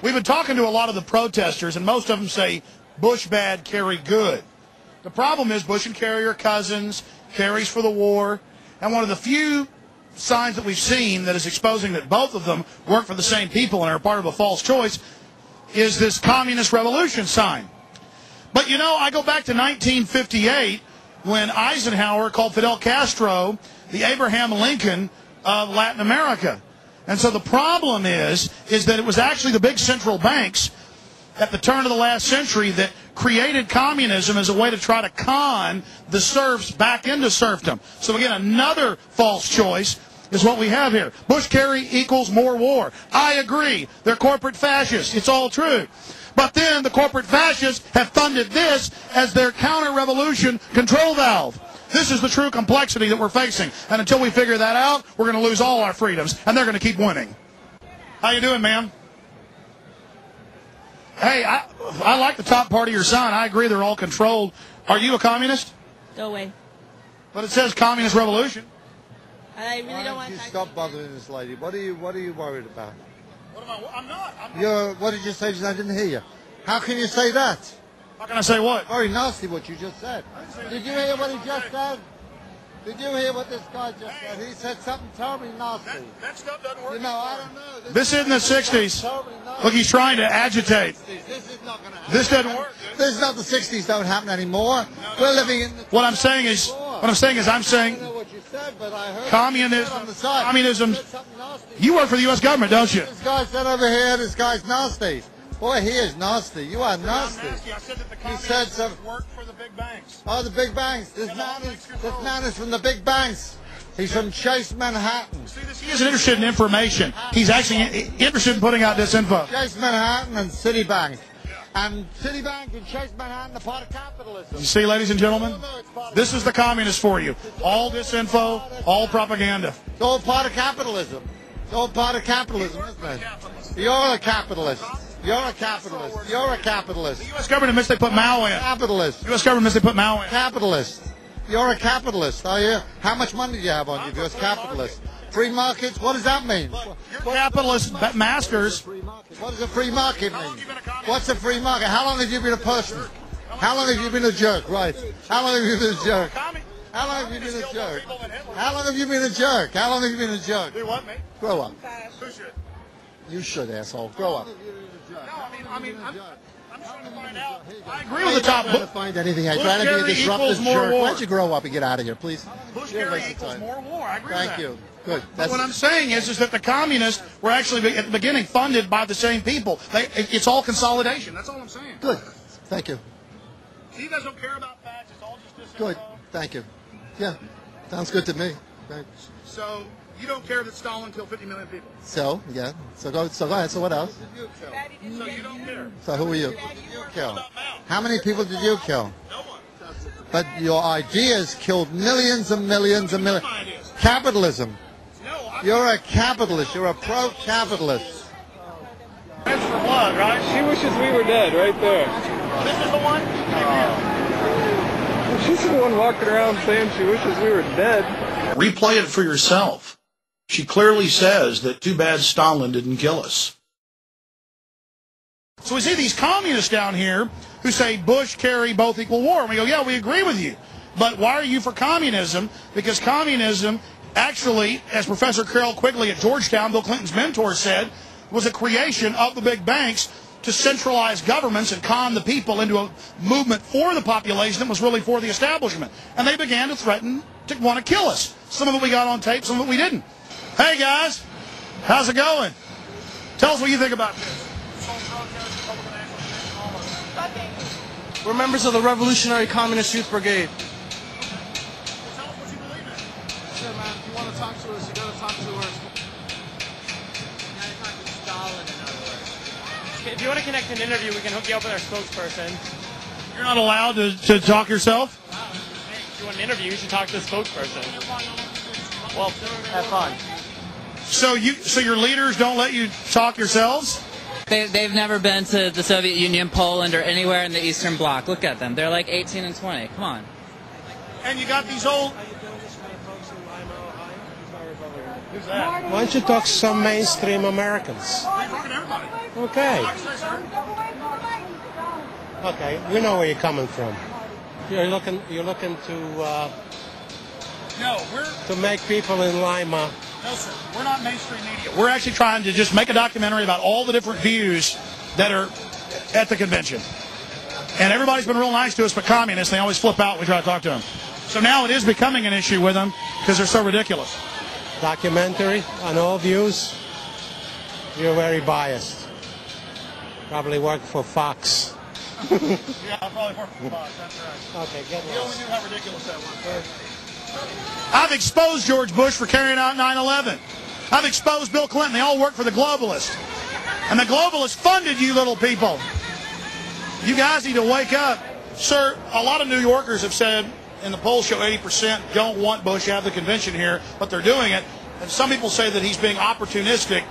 We've been talking to a lot of the protesters, and most of them say Bush bad, Kerry good. The problem is Bush and Kerry are cousins, Kerry's for the war, and one of the few signs that we've seen that is exposing that both of them work for the same people and are part of a false choice is this communist revolution sign. But, you know, I go back to 1958 when Eisenhower called Fidel Castro the Abraham Lincoln of Latin America. And so the problem is that it was actually the big central banks at the turn of the last century that created communism as a way to try to con the serfs back into serfdom. So again, another false choice is what we have here. Bush-Kerry equals more war. I agree. They're corporate fascists. It's all true. But then the corporate fascists have funded this as their counter-revolution control valve. This is the true complexity that we're facing. And until we figure that out, we're going to lose all our freedoms, and they're going to keep winning. How you doing, ma'am? Hey, I like the top part of your sign. I agree they're all controlled. Are you a communist? Go away. But it says communist revolution. I really don't want to stop bothering this lady. What are you worried about? What am I? I'm not. What did you say? I didn't hear you. How can you say that? How can I say what? Very nasty what you just said. Did you hear what he just said? Did you hear what this guy just said? He said something terribly nasty. That stuff doesn't work. You know, I don't know. This isn't the 60s. Look, he's trying to agitate. This is not going to happen. This doesn't work. This is not the 60s. Don't happen anymore. We're living in the What I'm saying is I'm saying I don't know what you said, but I heard communism. on the side. Communism. You said something nasty. You work for the U.S. government, don't you? This guy said over here, this guy's nasty. Boy, he is nasty. You are nasty. I said that the communists work for the big banks. Oh, the big banks. This man is from the big banks. He's from Chase Manhattan. He isn't interested in information. He's actually interested in putting out disinfo. Chase Manhattan and Citibank. And Citibank and Chase Manhattan are part of capitalism. You see, ladies and gentlemen, this is the communist for you. All disinfo, all propaganda. It's all part of capitalism. It's all part of capitalism, isn't it? You're a capitalist. You're a capitalist. You're a capitalist. The U.S. government admits they put Mao in. Capitalist. The U.S. government admits they put Mao in. Capitalist. You're a capitalist, are you? How much money do you have on you if you're a capitalist? Free markets? What does that mean? You're capitalist masters. What does a free market mean? What's a free market? How long have you been a person? How long have you been a jerk? Right. How long have you been a jerk? How long have you been a jerk? How long have you been a jerk? How long have you been a jerk? Do what, mate? Grow up. Who should? You should, asshole. Grow up. No, I'm trying to find out. I agree with the top. I'm trying to find anything. I'm trying to be a disruptive jerk. Why don't you grow up and get out of here, please? Bush-Kerry equals more war. I agree with that. Thank you. Good. But what I'm saying is that the communists were actually at the beginning funded by the same people. It's all consolidation. That's all I'm saying. Good. Thank you. See, you guys don't care about facts. It's all just disinfo. Good. Thank you. Yeah. Sounds good to me. Thanks. So you don't care that Stalin killed 50 million people. So yeah. So go ahead. So what else? So you don't care. So who are you? Kill. How many people did you kill? No one. But your ideas killed millions and millions and millions. Capitalism. You're a capitalist. You're a pro-capitalist. That's for blood, right? She wishes we were dead, right there. This is the one? She's the one walking around saying she wishes we were dead. Replay it for yourself. She clearly says that too bad Stalin didn't kill us. So we see these communists down here who say Bush, Kerry, both equal war. And we go, yeah, we agree with you. But why are you for communism? Because communism actually, as Professor Carroll Quigley at Georgetown, Bill Clinton's mentor, said, was a creation of the big banks to centralize governments and con the people into a movement for the population that was really for the establishment. And they began to threaten to want to kill us. Some of it we got on tape, some of it we didn't. Hey, guys, how's it going? Tell us what you think about this. We're members of the Revolutionary Communist Youth Brigade. Tell us what you believe in. Sure, man. If you want to talk to us, you got to talk to us. If you want to connect an interview, we can hook you up with our spokesperson. You're not allowed to talk yourself? If you want an interview, you should talk to the spokesperson. Well, have fun. So your leaders don't let you talk yourselves? They've never been to the Soviet Union, Poland, or anywhere in the Eastern Bloc. Look at them. They're like 18 and 20. Come on. And you got these old... Who's that? Why don't you talk to some mainstream Americans? I'm talking to everybody. Okay. Okay, we know where you're coming from. You're looking to to make people in Lima. No, sir. We're not mainstream media. We're actually trying to just make a documentary about all the different views that are at the convention. And everybody's been real nice to us, but communists, they always flip out when we try to talk to them. So now it is becoming an issue with them because they're so ridiculous. Documentary on all views. You're very biased. Probably work for Fox. Yeah, I probably work for Fox. That's right. Okay, get You only knew how ridiculous that was. I've exposed George Bush for carrying out 9/11. I've exposed Bill Clinton. They all work for the globalists. And the globalists funded you little people. You guys need to wake up. Sir, a lot of New Yorkers have said, and the polls show 80% don't want Bush to have the convention here, but they're doing it. And some people say that he's being opportunistic,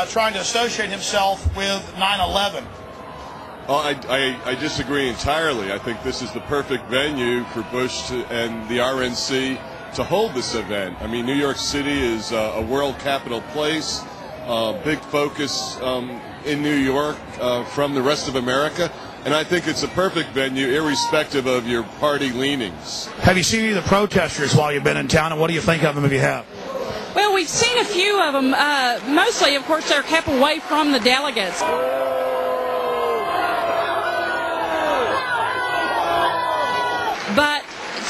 trying to associate himself with 9/11. I disagree entirely. I think this is the perfect venue for Bush and the RNC to hold this event. I mean, New York City is a world capital place, big focus in New York from the rest of America, and I think it's a perfect venue irrespective of your party leanings. Have you seen any of the protesters while you've been in town, and what do you think of them if you have? Well, we've seen a few of them. Mostly, of course, they're kept away from the delegates. But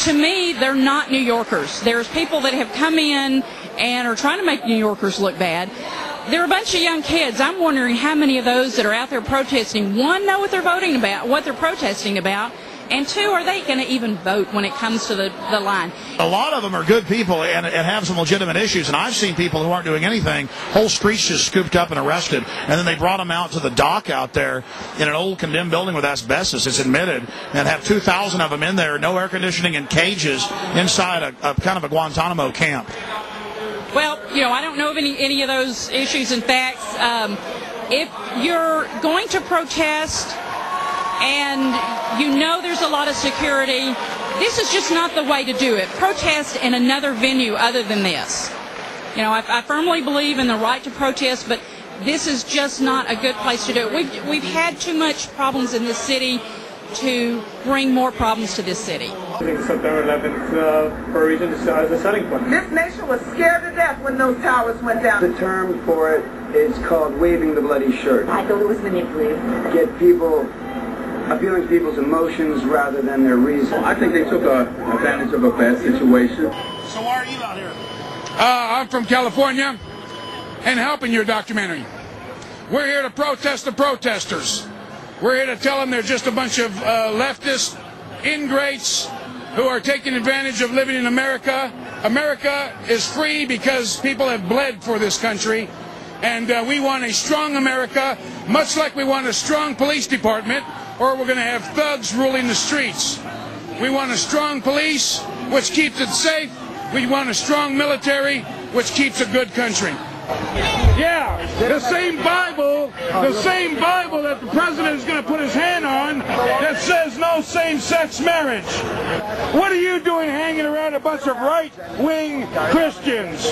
to me, they're not New Yorkers. There's people that have come in and are trying to make New Yorkers look bad. They're a bunch of young kids. I'm wondering how many of those that are out there protesting, one, know what they're voting about, what they're protesting about, and two, are they going to even vote when it comes to the line? A lot of them are good people and have some legitimate issues, and I've seen people who aren't doing anything, whole streets just scooped up and arrested, and then they brought them out to the dock out there in an old condemned building with asbestos, it's admitted, and have 2,000 of them in there, no air conditioning, and cages inside a kind of a Guantanamo camp. Well, I don't know of any of those issues and facts. If you're going to protest and there's a lot of security, this is just not the way to do it. Protest in another venue other than this. I firmly believe in the right to protest, but this is just not a good place to do it. We've had too much problems in this city to bring more problems to this city. I think September 11th, for a reason, is a setting point. This nation was scared to death when those towers went down. The term for it is called waving the bloody shirt. I thought it was manipulative. Get people appealing to people's emotions rather than their reason. I think they took advantage of a bad situation. So why are you out here? I'm from California and helping your documentary. We're here to protest the protesters. We're here to tell them they're just a bunch of leftist ingrates who are taking advantage of living in America. America is free because people have bled for this country. And we want a strong America, much like we want a strong police department, or we're going to have thugs ruling the streets. We want a strong police, which keeps it safe. We want a strong military, which keeps a good country. Yeah, the same Bible that the president is going to put his hand on that says no same-sex marriage. What are you doing hanging around a bunch of right-wing Christians?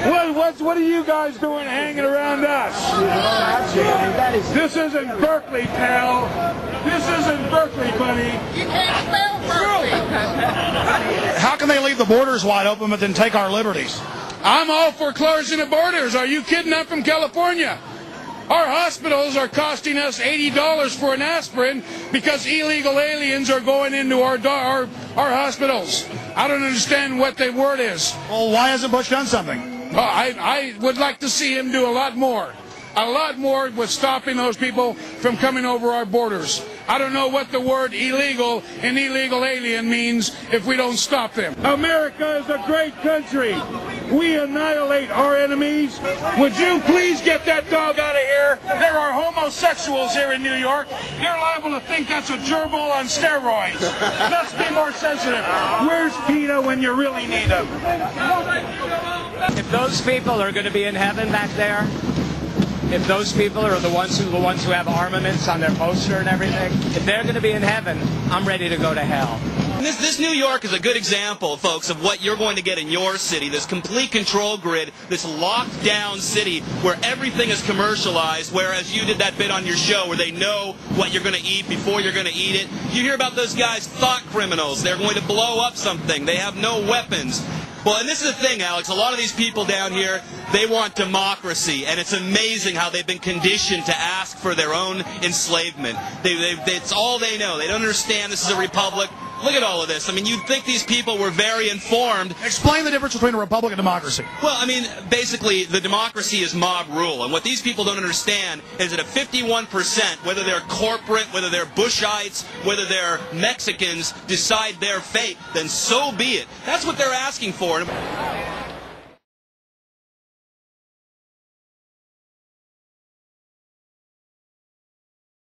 What are you guys doing hanging around us? This isn't Berkeley, pal. This isn't Berkeley, buddy. You can't spell Berkeley. How can they leave the borders wide open but then take our liberties? I'm all for closing the borders. Are you kidding? I'm from California. Our hospitals are costing us $80 for an aspirin because illegal aliens are going into our hospitals. I don't understand what the word is. Well, why hasn't Bush done something? Well, I would like to see him do a lot more. A lot more with stopping those people from coming over our borders. I don't know what the word illegal and illegal alien means if we don't stop them. America is a great country. We annihilate our enemies. Would you please get that dog out of here? There are homosexuals here in New York. You're liable to think that's a gerbil on steroids. Let's be more sensitive. Where's PETA when you really need him? If those people are going to be in heaven back there, if those people are the ones who have armaments on their poster and everything, if they're going to be in heaven, I'm ready to go to hell. This New York is a good example, folks, of what you're going to get in your city, this complete control grid, this locked down city where everything is commercialized, whereas you did that bit on your show where they know what you're going to eat before you're going to eat it. You hear about those guys, thought criminals. They're going to blow up something. They have no weapons. Well, and this is the thing, Alex. A lot of these people down here, they want democracy, and it's amazing how they've been conditioned to ask for their own enslavement. It's all they know. They don't understand this is a republic. Look at all of this. I mean, you'd think these people were very informed. Explain the difference between a republic and democracy. Well, I mean, basically, the democracy is mob rule. And what these people don't understand is that if 51%, whether they're corporate, whether they're Bushites, whether they're Mexicans, decide their fate, then so be it. That's what they're asking for.